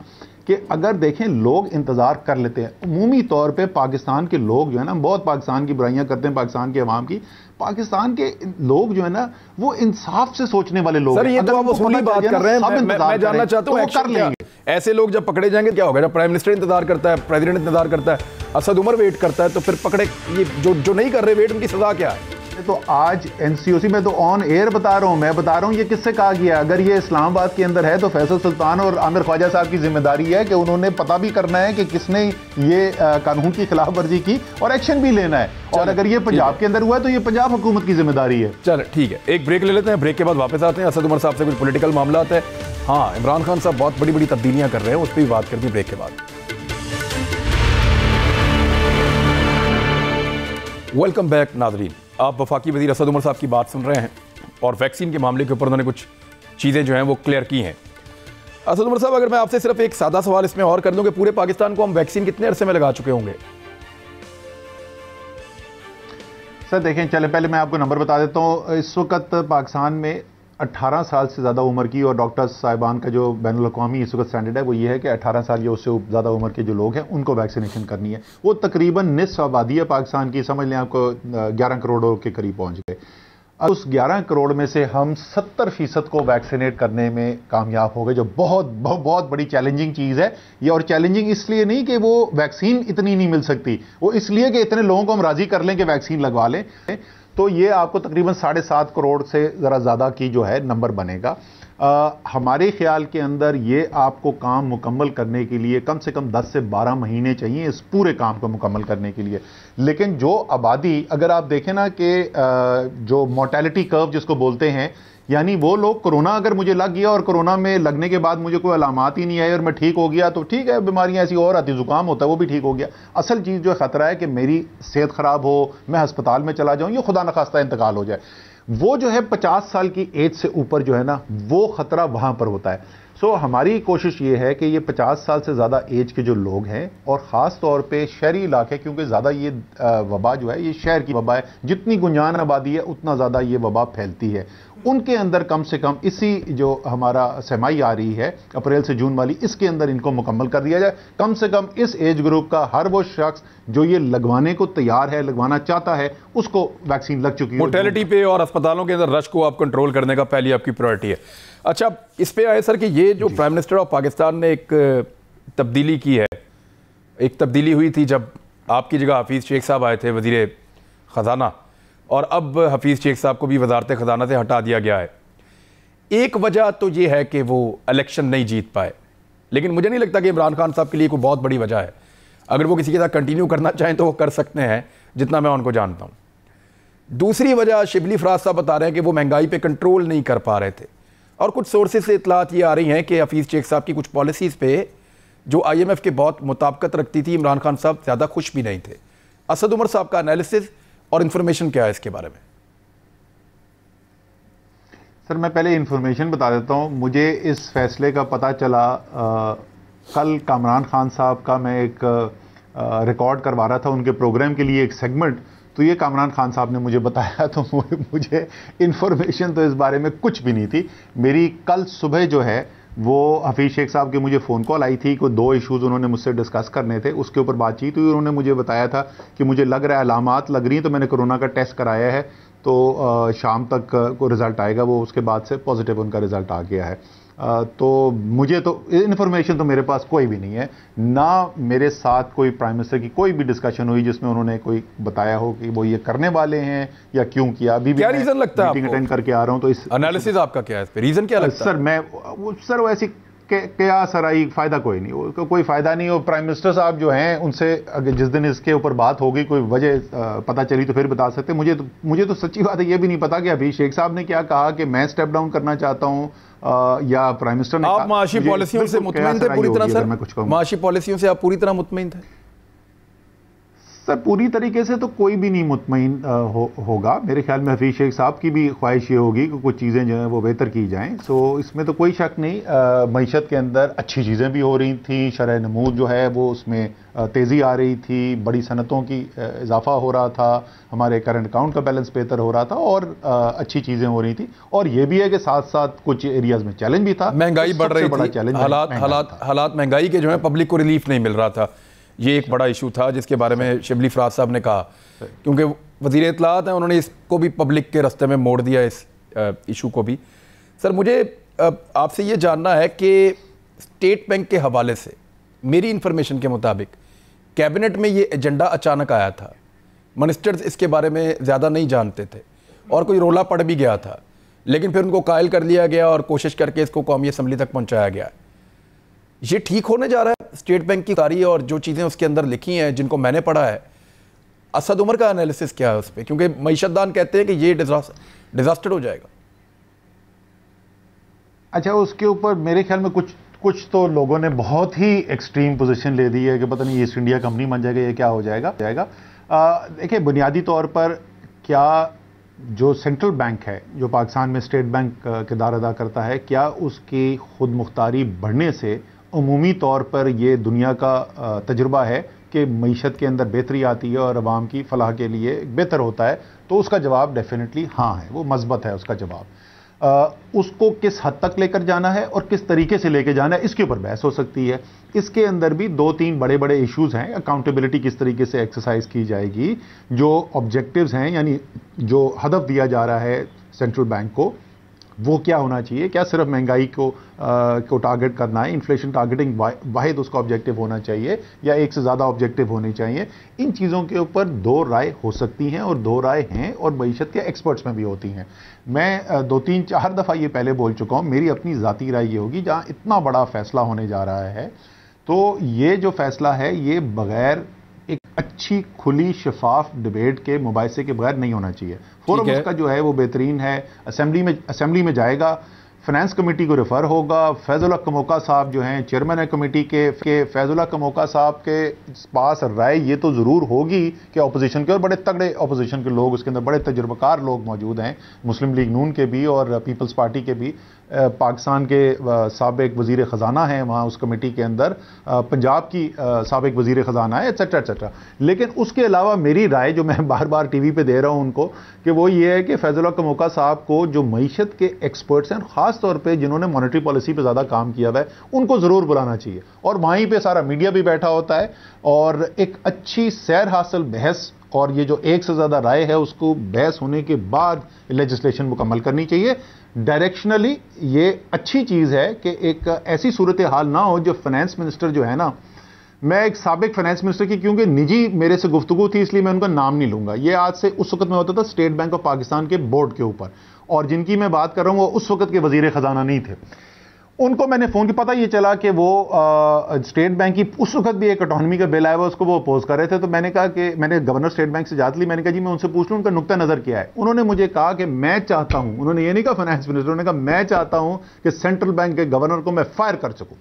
कि अगर देखें लोग इंतजार कर लेते हैं। उमूमी तौर पे पाकिस्तान के लोग जो है ना, बहुत पाकिस्तान की बुराइयां करते हैं पाकिस्तान के अवाम की, पाकिस्तान के लोग जो है ना वो इंसाफ से सोचने वाले लोग। सर ये तो आप उसकी बात कर रहे हैं, मैं जानना चाहता हूं कर लेंगे ऐसे लोग जब पकड़े जाएंगे क्या होगा? जब प्राइम मिनिस्टर इंतजार करता है, प्रेसिडेंट इंतजार करता है, असद उमर वेट करता है, तो फिर पकड़े ये जो नहीं कर रहे वेट, उनकी सजा क्या है? तो आज एनसीओसी में तो ऑन एयर बता रहा हूं, मैं बता रहा हूं ये किससे कहा गया। अगर ये इस्लामाबाद के अंदर है तो फैसल सुल्तान और आमिर ख्वाजा साहब की जिम्मेदारी है कि उन्होंने पता भी करना है कि किसने ये कानून की खिलाफ वर्जी की और एक्शन भी लेना है। और अगर ये पंजाब के अंदर हुआ है तो ये पंजाब हुकूमत की जिम्मेदारी है। चल ठीक है, एक ब्रेक ले लेते हैं, ब्रेक के बाद वापस आते हैं। असद उमर साहब से कुछ पॉलिटिकल मामला है। हाँ, इमरान खान साहब बहुत बड़ी बड़ी तब्दीलियां कर रहे हैं, उस पर भी बात करते हैं ब्रेक के बाद। वेलकम बैक नाजरीन, आप वफाकी वज़ीर असद उमर साहब की बात सुन रहे हैं और वैक्सीन के मामले के ऊपर उन्होंने कुछ चीज़ें जो हैं वो क्लियर की हैं। असद उमर साहब, अगर मैं आपसे सिर्फ एक सादा सवाल इसमें और कर दूं कि पूरे पाकिस्तान को हम वैक्सीन कितने अरसे में लगा चुके होंगे? सर देखें, चले पहले मैं आपको नंबर बता देता हूँ। इस वक्त पाकिस्तान में 18 साल से ज़्यादा उम्र की, और डॉक्टर साहिबान का जो बैनुल अक़वामी इस वक्त स्टैंडर्ड है वो ये है कि 18 साल या उससे ज़्यादा उम्र के जो लोग हैं उनको वैक्सीनेशन करनी है। वो तकरीबन निस्फ आबादी है पाकिस्तान की, समझ लें आपको 11 करोड़ के करीब पहुँच गए। अब उस 11 करोड़ में से हम 70% को वैक्सीनेट करने में कामयाब हो गए, जो बहुत बड़ी चैलेंजिंग चीज़ है ये। और चैलेंजिंग इसलिए नहीं कि वो वैक्सीन इतनी नहीं मिल सकती, वो इसलिए कि इतने लोगों को हम राज़ी कर लें कि वैक्सीन लगवा लें। तो ये आपको तकरीबन 7.5 करोड़ से ज़रा ज़्यादा की जो है नंबर बनेगा। हमारे ख्याल के अंदर ये आपको काम मुकम्मल करने के लिए कम से कम 10 से 12 महीने चाहिए इस पूरे काम को मुकम्मल करने के लिए। लेकिन जो आबादी, अगर आप देखें ना कि जो मोर्टेलिटी कर्व जिसको बोलते हैं, यानी वो लोग, कोरोना अगर मुझे लग गया और कोरोना में लगने के बाद मुझे कोई अलामात ही नहीं आई और मैं ठीक हो गया तो ठीक है, बीमारियां ऐसी और आती, जुकाम होता है वो भी ठीक हो गया। असल चीज़ जो खतरा है कि मेरी सेहत खराब हो, मैं अस्पताल में चला जाऊं, या खुदा न खास्ता इंतकाल हो जाए, वो जो है 50 साल की एज से ऊपर जो है ना, वो खतरा वहां पर होता है। सो हमारी कोशिश ये है कि ये 50 साल से ज़्यादा एज के जो लोग हैं, और ख़ास तौर पे शहरी इलाके, क्योंकि ज़्यादा ये वबा जो है ये शहर की वबा है, जितनी गुंजान आबादी है उतना ज़्यादा ये वबा फैलती है, उनके अंदर कम से कम इसी जो हमारा सहमाई आ रही है अप्रैल से जून वाली, इसके अंदर इनको मुकम्मल कर दिया जाए। कम से कम इस एज ग्रुप का हर वो शख्स जो ये लगवाने को तैयार है, लगवाना चाहता है, उसको वैक्सीन लग चुकी है। मोर्टेलिटी पे और अस्पतालों के अंदर रश को आप कंट्रोल करने का पहली आपकी प्रायोरिटी है। अच्छा, इस पे आए सर कि ये जो प्राइम मिनिस्टर ऑफ पाकिस्तान ने एक तब्दीली की है, एक तब्दीली हुई थी जब आपकी जगह हफीज़ शेख साहब आए थे वज़ीर ख़जाना, और अब हफीज़ शेख साहब को भी वजारत ख़जाना से हटा दिया गया है। एक वजह तो ये है कि वो इलेक्शन नहीं जीत पाए, लेकिन मुझे नहीं लगता कि इमरान खान साहब के लिए कोई बहुत बड़ी वजह है। अगर वो किसी के साथ कंटिन्यू करना चाहें तो वो कर सकते हैं, जितना मैं उनको जानता हूँ। दूसरी वजह शिबली फराज साहब बता रहे हैं कि वो महंगाई पे कंट्रोल नहीं कर पा रहे थे, और कुछ सोर्सेज से इतलात ये आ रही हैं कि हफीज़ शेख साहब की कुछ पॉलिसीज़ पे जो IMF के बहुत मुताबिकत रखती थी, इमरान खान साहब ज़्यादा खुश भी नहीं थे। असद उमर साहब का एनालिसिस और इन्फॉर्मेशन क्या है इसके बारे में? सर मैं पहले इन्फॉर्मेशन बता देता हूँ। मुझे इस फैसले का पता चला कल कामरान खान साहब का मैं एक रिकॉर्ड करवा रहा था उनके प्रोग्राम के लिए एक सेगमेंट, तो ये कामरान खान साहब ने मुझे बताया, तो मुझे इन्फॉर्मेशन तो इस बारे में कुछ भी नहीं थी। मेरी कल सुबह जो है वो हफीज़ शेख साहब की मुझे फ़ोन कॉल आई थी, कोई 2 इश्यूज़ उन्होंने मुझसे डिस्कस करने थे, उसके ऊपर बातचीत हुई। उन्होंने मुझे बताया था कि मुझे लग रहा है अलामात लग रही हैं, तो मैंने कोरोना का टेस्ट कराया है, तो शाम तक को रिज़ल्ट आएगा, वो उसके बाद से पॉजिटिव उनका रिज़ल्ट आ गया है। तो मुझे तो इन्फॉर्मेशन तो मेरे पास कोई भी नहीं है, ना मेरे साथ कोई प्राइम मिनिस्टर की कोई भी डिस्कशन हुई जिसमें उन्होंने कोई बताया हो कि वो ये करने वाले हैं या क्यों किया। अभी क्या रीजन लगता है? मीटिंग अटेंड करके आ रहा हूं, तो इस एनालिसिस आपका क्या है इस पे? रीजन क्या लगता है? सर वो ऐसी क्या सर आई, फायदा कोई नहीं, कोई फायदा नहीं। और प्राइम मिनिस्टर साहब जो हैं उनसे अगर जिस दिन इसके ऊपर बात होगी, कोई वजह पता चली तो फिर बता सकते। मुझे तो सच्ची बात है ये भी नहीं पता कि अभी शेख साहब ने क्या कहा कि मैं स्टेप डाउन करना चाहता हूं या प्राइम मिनिस्टर ने। आप माशी पॉलिसियों से मुतमईन थे पूरी तरह? सर माशी पॉलिसियों से आप पूरी तरह मुतमईन थे? सर पूरी तरीके से तो कोई भी नहीं मुतमईन होगा। मेरे ख्याल में हफीज़ शेख साहब की भी ख्वाहिश ये होगी कि कुछ चीज़ें जो हैं वो बेहतर की जाएं। सो इसमें तो कोई शक नहीं। मईशत के अंदर अच्छी चीज़ें भी हो रही थी, शरह नमूद जो है वो उसमें तेज़ी आ रही थी, बड़ी सनतों की इजाफा हो रहा था, हमारे करंट अकाउंट का बैलेंस बेहतर हो रहा था और अच्छी चीज़ें हो रही थी। और ये भी है कि साथ साथ कुछ एरियाज़ में चैलेंज भी था, महंगाई बढ़ रही थी, हालात महंगाई के जो है पब्लिक को रिलीफ नहीं मिल रहा था। ये एक बड़ा इशू था जिसके बारे में शिबली फराज साहब ने कहा, क्योंकि वज़ीर इत्तलाआत हैं, उन्होंने इसको भी पब्लिक के रास्ते में मोड़ दिया, इस इशू को भी। सर मुझे आपसे ये जानना है कि स्टेट बैंक के हवाले से मेरी इन्फॉर्मेशन के मुताबिक कैबिनेट में ये एजेंडा अचानक आया था, मिनिस्टर्स इसके बारे में ज़्यादा नहीं जानते थे और कोई रोला पड़ भी गया था, लेकिन फिर उनको कायल कर लिया गया और कोशिश करके इसको कौमी असम्बली तक पहुँचाया गया। ये ठीक होने जा रहा है स्टेट बैंक की कार्य और जो चीज़ें उसके अंदर लिखी हैं जिनको मैंने पढ़ा है? असद उमर का एनालिसिस क्या है उस पर? क्योंकि मईशतदान कहते हैं कि ये डिजास्टर हो जाएगा। अच्छा, उसके ऊपर मेरे ख्याल में कुछ तो लोगों ने बहुत ही एक्सट्रीम पोजीशन ले दी है कि पता नहीं ईस्ट इंडिया कंपनी बन जाएगा, ये क्या हो जाएगा। देखिए बुनियादी तौर पर क्या जो सेंट्रल बैंक है, जो पाकिस्तान में स्टेट बैंक किरदार अदा करता है, क्या उसकी खुद मुख्तारी बढ़ने से उमूमी तौर पर यह दुनिया का तजुर्बा है कि मईशत के अंदर बेहतरी आती है और अवाम की फलाह के लिए बेहतर होता है? तो उसका जवाब डेफिनेटली हाँ है, वो मस्बत है उसका जवाब। उसको किस हद तक लेकर जाना है और किस तरीके से लेकर जाना है, इसके ऊपर बहस हो सकती है। इसके अंदर भी 2-3 बड़े बड़े इश्यूज हैं। अकाउंटेबिलिटी किस तरीके से एक्सरसाइज की जाएगी, जो ऑब्जेक्टिव्स हैं यानी जो हदफ दिया जा रहा है सेंट्रल बैंक को, वो क्या होना चाहिए? क्या सिर्फ महंगाई को टारगेट करना है, इन्फ्लेशन टारगेटिंग वाहिद उसका ऑब्जेक्टिव होना चाहिए या एक से ज़्यादा ऑब्जेक्टिव होने चाहिए? इन चीज़ों के ऊपर 2 राय हो सकती हैं और 2 राय हैं और मईशत के एक्सपर्ट्स में भी होती हैं। मैं 2-3-4 दफ़ा ये पहले बोल चुका हूँ, मेरी अपनी ज़ाती राय ये होगी, जहाँ इतना बड़ा फैसला होने जा रहा है तो ये जो फैसला है ये बगैर एक अच्छी खुली शफाफ डिबेट के मुबाहिसे के बगैर नहीं होना चाहिए। फोरम उसका जो है वो बेहतरीन है, असेंबली में जाएगा, फाइनेंस कमेटी को रेफर होगा। फैजुल्लाह कमोका साहब जो हैं चेयरमैन है कमेटी के फैजुल्लाह कमोका साहब के पास राय ये तो ज़रूर होगी कि अपोजिशन के, और बड़े तगड़े अपोजिशन के लोग उसके अंदर, बड़े तजुर्बाकार लोग मौजूद हैं, मुस्लिम लीग नून के भी और पीपल्स पार्टी के भी। पाकिस्तान के साबिक वज़ीर ख़जाना हैं वहाँ उस कमेटी के अंदर, पंजाब की साबिक वज़ीर ख़जाना है, एट्सेट्रा एट्सेट्रा। लेकिन उसके अलावा मेरी राय जो मैं बार बार टीवी पे दे रहा हूँ उनको, कि वो ये है कि फैजुल्लाह कमोका साहब को जो मईशत के एक्सपर्ट्स हैं, ख़ास तौर पे जिन्होंने मॉनेटरी पॉलिसी पे ज़्यादा काम किया हुआ है, उनको ज़रूर बुलाना चाहिए। और वहीं पे सारा मीडिया भी बैठा होता है और एक अच्छी सैर हासिल बहस, और ये जो एक से ज़्यादा राय है उसको बहस होने के बाद लेजिस्लेशन मुकम्मल करनी चाहिए। डायरेक्शनली ये अच्छी चीज़ है कि एक ऐसी सूरत हाल ना हो जो फाइनेंस मिनिस्टर जो है ना, मैं एक साबिक फाइनेंस मिनिस्टर की, क्योंकि निजी मेरे से गुफ्तगू थी इसलिए मैं उनका नाम नहीं लूंगा, ये आज से उस वक्त में होता था स्टेट बैंक ऑफ पाकिस्तान के बोर्ड के ऊपर, और जिनकी मैं बात कर रहा हूं वो उस वक्त के वजीर खजाना नहीं थे। उनको मैंने फोन किया, पता ये चला कि वो स्टेट बैंक की उस वक्त भी एक ऑटोनॉमी का बिल आया हुआ, उसको वो अपोज कर रहे थे। तो मैंने कहा कि मैंने गवर्नर स्टेट बैंक से जात ली, मैंने कहा जी मैं उनसे पूछ लूं उनका नुक्ता नजर क्या है। उन्होंने मुझे कहा कि मैं चाहता हूं, उन्होंने ये नहीं कहा फाइनेंस मिनिस्टर, उन्होंने कहा मैं चाहता हूं कि सेंट्रल बैंक के गवर्नर को मैं फायर कर सकूं।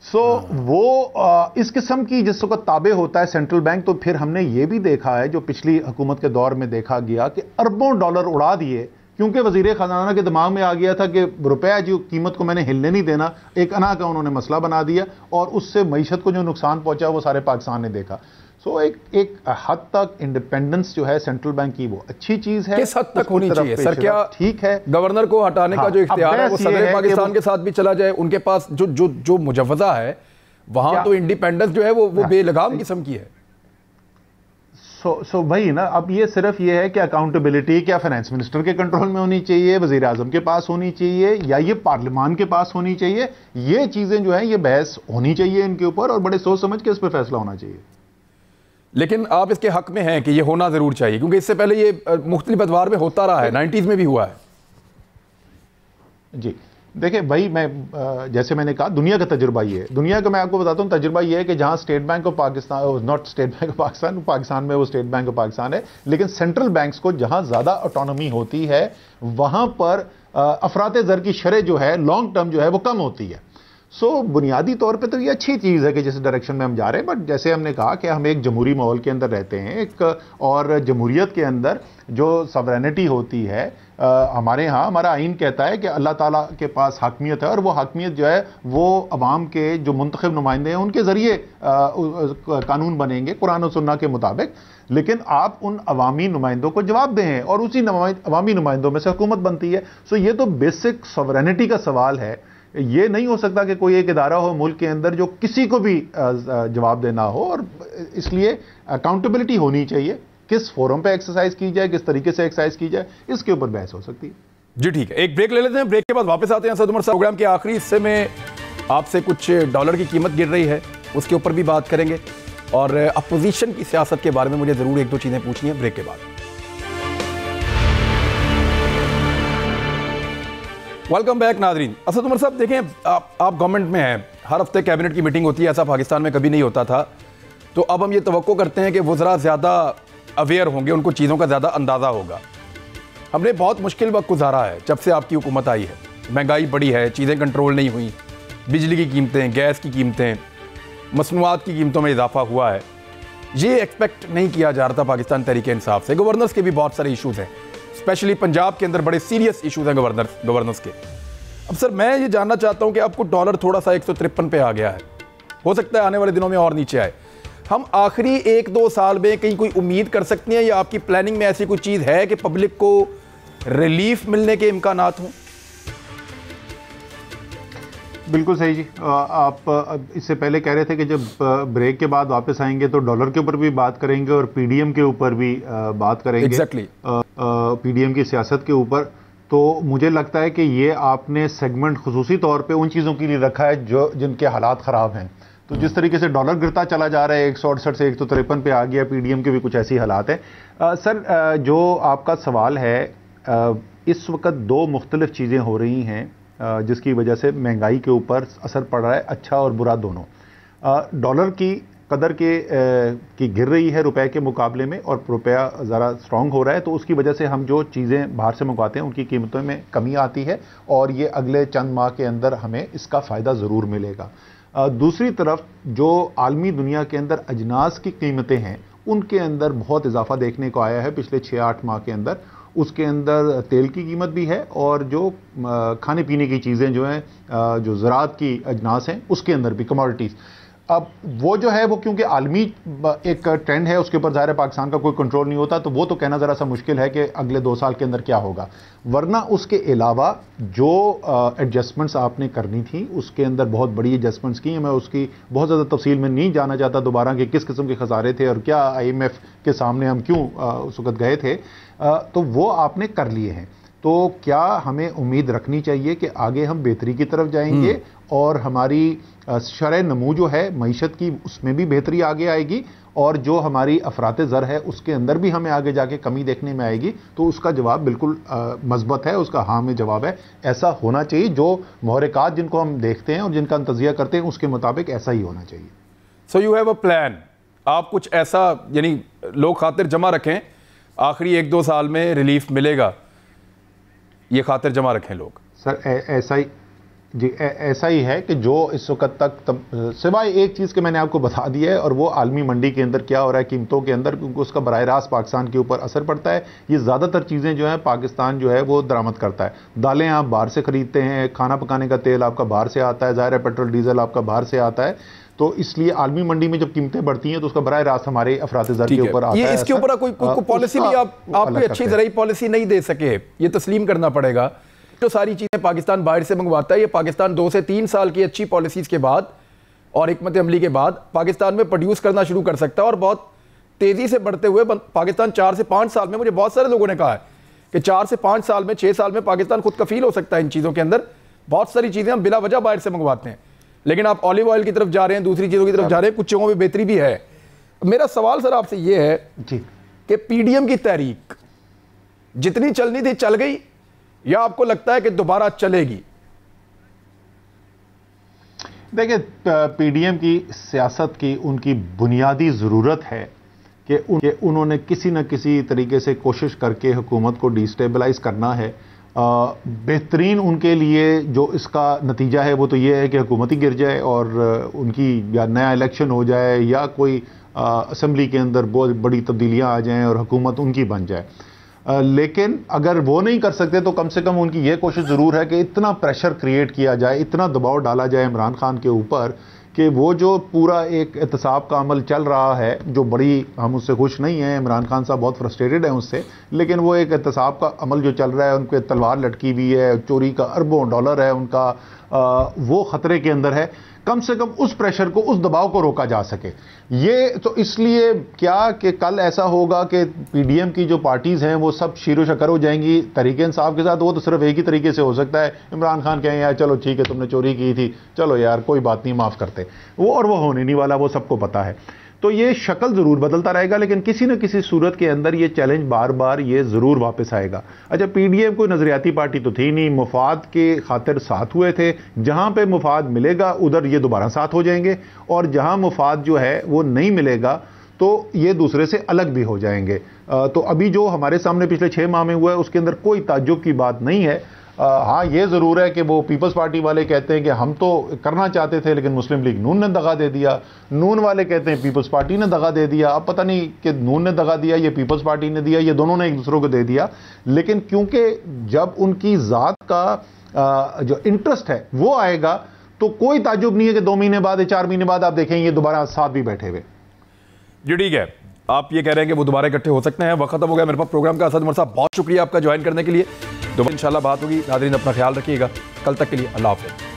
वो इस किस्म की जिस वक्त ताबे होता है सेंट्रल बैंक, तो फिर हमने ये भी देखा है जो पिछली हुकूमत के दौर में देखा गया कि अरबों डॉलर उड़ा दिए, क्योंकि वजीर खजाना के दिमाग में आ गया था कि रुपया जो कीमत को मैंने हिलने नहीं देना, एक अना का उन्होंने मसला बना दिया और उससे मईशत को जो नुकसान पहुंचा वो सारे पाकिस्तान ने देखा। सो एक हद तक इंडिपेंडेंस जो है सेंट्रल बैंक की वो अच्छी चीज है। किस हद तक होनी चाहिए सर? क्या ठीक है गवर्नर को हटाने का जो इख्तियार है वो सदर पाकिस्तान के साथ भी चला जाए? उनके पास जो मुजव्वजा है वहां तो इंडिपेंडेंस जो है वो बेलगाम किस्म की है। सो भाई ना, अब ये सिर्फ ये है कि अकाउंटेबिलिटी क्या फाइनेंस मिनिस्टर के कंट्रोल में होनी चाहिए, वजीर आजम के पास होनी चाहिए, या ये पार्लियामान के पास होनी चाहिए? ये चीजें जो है ये बहस होनी चाहिए इनके ऊपर और बड़े सोच समझ के इस पर फैसला होना चाहिए। लेकिन आप इसके हक में हैं कि ये होना जरूर चाहिए, क्योंकि इससे पहले ये मुख्तलिफ अदवार में होता रहा है, 90s में भी हुआ है। जी देखिए भाई, मैं जैसे मैंने कहा दुनिया का तजुर्बा ये है, दुनिया का मैं आपको बताता हूँ तजुर्बा ये है कि जहाँ state bank of Pakistan, not state bank of Pakistan, Pakistan में वो स्टेट बैंक ऑफ पाकिस्तान है, लेकिन सेंट्रल बैंक्स को जहाँ ज़्यादा ऑटोनॉमी होती है वहाँ पर अफराते ज़र की शरह जो है लॉन्ग टर्म जो है वो कम होती है। सो बुनियादी तौर पे तो ये अच्छी चीज़ है कि जिस डायरेक्शन में हम जा रहे हैं, बट जैसे हमने कहा कि हम एक जमहूरी माहौल के अंदर रहते हैं, एक और जमहूरियत के अंदर जो सवरेनिटी होती है, हमारे यहाँ हमारा आइन कहता है कि अल्लाह ताला के पास हाकमियत है और वो हाकमियत जो है वो अवाम के जो मुंतखब नुमाइंदे हैं उनके ज़रिए कानून बनेंगे कुरान और सुन्ना के मुताबिक, लेकिन आप उन अवामी नुमाइंदों को जवाब दें और उसी अवामी नुमाइंदों में से हुकूमत बनती है। सो ये तो बेसिक सवरेनिटी का सवाल है। ये नहीं हो सकता कि कोई एक इदारा हो मुल्क के अंदर जो किसी को भी जवाब देना हो, और इसलिए अकाउंटेबिलिटी होनी चाहिए। किस फोरम पे एक्सरसाइज की जाए, किस तरीके से एक्सरसाइज की जाए, इसके ऊपर बहस हो सकती है। जी ठीक है, एक ब्रेक ले लेते हैं, ब्रेक के बाद वापस आते हैं। असद उमर साहब, प्रोग्राम के आखिरी हिस्से में आपसे कुछ डॉलर की कीमत गिर रही है उसके ऊपर भी बात करेंगे, और अपोजिशन की सियासत के बारे में मुझे जरूर एक दो चीजें पूछनी है ब्रेक के बाद। वेलकम बैक नाजरीन। असद उमर साहब देखें, आप गवर्नमेंट में हैं, हर हफ्ते कैबिनेट की मीटिंग होती है, ऐसा पाकिस्तान में कभी नहीं होता था। तो अब हम ये तवक्को करते हैं कि वज़रा ज़्यादा अवेयर होंगे, उनको चीज़ों का ज़्यादा अंदाज़ा होगा। हमने बहुत मुश्किल वक्त गुजारा है जब से आपकी हुकूमत आई है, महंगाई बढ़ी है, चीज़ें कंट्रोल नहीं हुई, बिजली की कीमतें, गैस की कीमतें, मसनूआत की कीमतों में इजाफा हुआ है। ये एक्सपेक्ट नहीं किया जा रहा था पाकिस्तान तहरीक इंसाफ से। गवर्नर्स के भी बहुत सारे इशूज़ हैं, स्पेशली पंजाब के अंदर बड़े सीरियस इशूज़ हैं गवर्नर्स के। अब सर मैं ये जानना चाहता हूँ कि आपको डॉलर थोड़ा सा 153 पे आ गया है, हो सकता है आने वाले दिनों में और नीचे आए। हम आखिरी 1-2 साल में कहीं कोई उम्मीद कर सकते हैं, या आपकी प्लानिंग में ऐसी कोई चीज़ है कि पब्लिक को रिलीफ मिलने के इम्कानात हों? बिल्कुल सही जी। आप इससे पहले कह रहे थे कि जब ब्रेक के बाद वापस आएंगे तो डॉलर के ऊपर भी बात करेंगे और पीडीएम के ऊपर भी बात करेंगे। एग्जैक्टली। पीडीएम की सियासत के ऊपर। तो मुझे लगता है कि ये आपने सेगमेंट खुसूसी तौर पे उन चीज़ों के लिए रखा है जो जिनके हालात ख़राब हैं। तो जिस तरीके से डॉलर गिरता चला जा रहा है, 168 से 153 पे आ गया, पीडीएम के भी कुछ ऐसी हालात हैं। सर जो आपका सवाल है, इस वक्त 2 मुख्तलिफ चीज़ें हो रही हैं जिसकी वजह से महंगाई के ऊपर असर पड़ रहा है, अच्छा और बुरा दोनों। डॉलर की कदर की गिर रही है रुपए के मुकाबले में, और रुपया ज़रा स्ट्रांग हो रहा है, तो उसकी वजह से हम जो चीज़ें बाहर से मंगवाते हैं उनकी कीमतों में कमी आती है, और ये अगले चंद माह के अंदर हमें इसका फ़ायदा ज़रूर मिलेगा। दूसरी तरफ जो आलमी दुनिया के अंदर अजनास की कीमतें हैं उनके अंदर बहुत इजाफा देखने को आया है पिछले 6-8 माह के अंदर। उसके अंदर तेल की कीमत भी है, और जो खाने पीने की चीज़ें जो हैं, जो ज़राअत की अजनास हैं उसके अंदर भी, कमोडिटीज़। अब वो जो है वो क्योंकि आलमी एक ट्रेंड है, उसके ऊपर ज़ाहिर है पाकिस्तान का कोई कंट्रोल नहीं होता, तो वो तो कहना ज़रा सा मुश्किल है कि अगले 2 साल के अंदर क्या होगा। वरना उसके अलावा जो एडजस्टमेंट्स आपने करनी थी उसके अंदर बहुत बड़ी एडजस्टमेंट्स की हैं। मैं उसकी बहुत ज़्यादा तफसील में नहीं जाना चाहता दोबारा कि किस किस्म के खसारे थे और क्या IMF के सामने हम क्यों उस वक्त गए थे, तो वो आपने कर लिए हैं। तो क्या हमें उम्मीद रखनी चाहिए कि आगे हम बेहतरी की तरफ जाएंगे और हमारी शरह नमू जो है मईशत की उसमें भी बेहतरी आगे आएगी, और जो हमारी अफराते ज़र है उसके अंदर भी हमें आगे जाके कमी देखने में आएगी? तो उसका जवाब बिल्कुल मज़बूत है, उसका हाँ में जवाब है। ऐसा होना चाहिए, जो महरकात जिनको हम देखते हैं और जिनका तजिया करते हैं उसके मुताबिक ऐसा ही होना चाहिए। So you have a plan, आप कुछ ऐसा, यानी लोग खातिर जमा रखें, आखिरी 1-2 साल में रिलीफ मिलेगा, ये खातिर जमा रखें लोग। सर जी ऐसा ही है कि जो इस वक्त तक सिवाय एक चीज़ के मैंने आपको बता दिया है, और वो आलमी मंडी के अंदर क्या हो रहा है कीमतों के अंदर, क्योंकि उसका बराह रास्त पाकिस्तान के ऊपर असर पड़ता है। ये ज़्यादातर चीज़ें जो है पाकिस्तान जो है वो दरामद करता है। दालें आप बाहर से ख़रीदते हैं, खाना पकाने का तेल आपका बाहर से आता है, ज़ाहिर है पेट्रोल डीजल आपका बाहर से आता है। तो इसलिए आलमी मंडी में जब कीमतें बढ़ती हैं तो उसका बराह रास्त हमारे अफरात-ए-ज़र के ऊपर आता है। इसके ऊपर कोई पॉलिसी भी आप कोई अच्छी ज़राई पॉलिसी नहीं दे सके, ये तस्लीम करना पड़ेगा। जो सारी चीज़ें पाकिस्तान बाहर से मंगवाता है, ये पाकिस्तान 2 से 3 साल की अच्छी पॉलिसीज़ के बाद और हिकमत अमली के बाद पाकिस्तान में प्रोड्यूस करना शुरू कर सकता है। और बहुत तेज़ी से बढ़ते हुए पाकिस्तान 4 से 5 साल में, मुझे बहुत सारे लोगों ने कहा है कि 4 से 5 साल में, 6 साल में पाकिस्तान खुद कफील हो सकता है इन चीज़ों के अंदर। बहुत सारी चीज़ें हम बिला वजह बाहर से मंगवाते हैं, लेकिन आप ऑलिव ऑयल की तरफ जा रहे हैं, दूसरी चीज़ों की तरफ जा रहे हैं, कुछ जगहों में बेहतरी भी है। मेरा सवाल सर आपसे ये है कि पीडीएम की तहरीक जितनी चलनी थी चल गई, या आपको लगता है कि दोबारा चलेगी? देखिए, पीडीएम की सियासत की उनकी बुनियादी ज़रूरत है कि उन्होंने किसी न किसी तरीके से कोशिश करके हुकूमत को डिस्टेबलाइज करना है। बेहतरीन उनके लिए जो इसका नतीजा है वो तो ये है कि हुकूमत ही गिर जाए और उनकी या नया इलेक्शन हो जाए या कोई असम्बली के अंदर बहुत बड़ी तब्दीलियां आ जाएं और हुकूमत उनकी बन जाए। लेकिन अगर वो नहीं कर सकते तो कम से कम उनकी ये कोशिश ज़रूर है कि इतना प्रेशर क्रिएट किया जाए, इतना दबाव डाला जाए इमरान खान के ऊपर कि वो जो पूरा एक एहतसाब का अमल चल रहा है, जो बड़ी हम उससे खुश नहीं हैं, इमरान खान साहब बहुत फ्रस्ट्रेटेड हैं उससे, लेकिन वो एक एहतसाब का अमल जो चल रहा है, उनके तलवार लटकी हुई है, चोरी का अरबों डॉलर है उनका, वो ख़तरे के अंदर है। कम से कम उस प्रेशर को, उस दबाव को रोका जा सके। ये तो इसलिए क्या कि कल ऐसा होगा कि पीडीएम की जो पार्टीज़ हैं वो सब शीरो शकर हो जाएंगी तहरीक इंसाफ के साथ। वो तो सिर्फ एक ही तरीके से हो सकता है, इमरान खान कहें यार चलो ठीक है तुमने चोरी की थी, चलो यार कोई बात नहीं, माफ़ करते, वो और वो होने नहीं वाला, वो सबको पता है। तो ये शक्ल ज़रूर बदलता रहेगा, लेकिन किसी न किसी सूरत के अंदर ये चैलेंज बार बार ये ज़रूर वापस आएगा। अच्छा, पीडीएम कोई नज़रियाती पार्टी तो थी नहीं, मुफाद के खातिर साथ हुए थे, जहाँ पे मुफाद मिलेगा उधर ये दोबारा साथ हो जाएंगे, और जहाँ मुफाद जो है वो नहीं मिलेगा तो ये दूसरे से अलग भी हो जाएंगे। तो अभी जो हमारे सामने पिछले 6 माह में हुआ है उसके अंदर कोई ताज्जुब की बात नहीं है। हाँ, ये ज़रूर है कि वो पीपल्स पार्टी वाले कहते हैं कि हम तो करना चाहते थे लेकिन मुस्लिम लीग नून ने दगा दे दिया, नून वाले कहते हैं पीपल्स पार्टी ने दगा दे दिया। अब पता नहीं कि नून ने दगा दिया, ये पीपल्स पार्टी ने दिया, ये दोनों ने एक दूसरों को दे दिया। लेकिन क्योंकि जब उनकी ज़ात का जो इंटरेस्ट है वो आएगा तो कोई ताज्जुब नहीं है कि 2 महीने बाद या 4 महीने बाद आप देखेंगे ये दोबारा साथ भी बैठे हुए। जी ठीक है, आप ये कह रहे हैं कि वो दोबारा इकट्ठे हो सकते हैं। वक्त खत्म हो गया मेरे पास प्रोग्राम का। असद उमर साहब, बहुत शुक्रिया आपका ज्वाइन करने के लिए। दोबारा इंशाल्लाह बात होगी। नाज़रीन, अपना ख्याल रखिएगा। कल तक के लिए अल्लाह हाफ़िज़।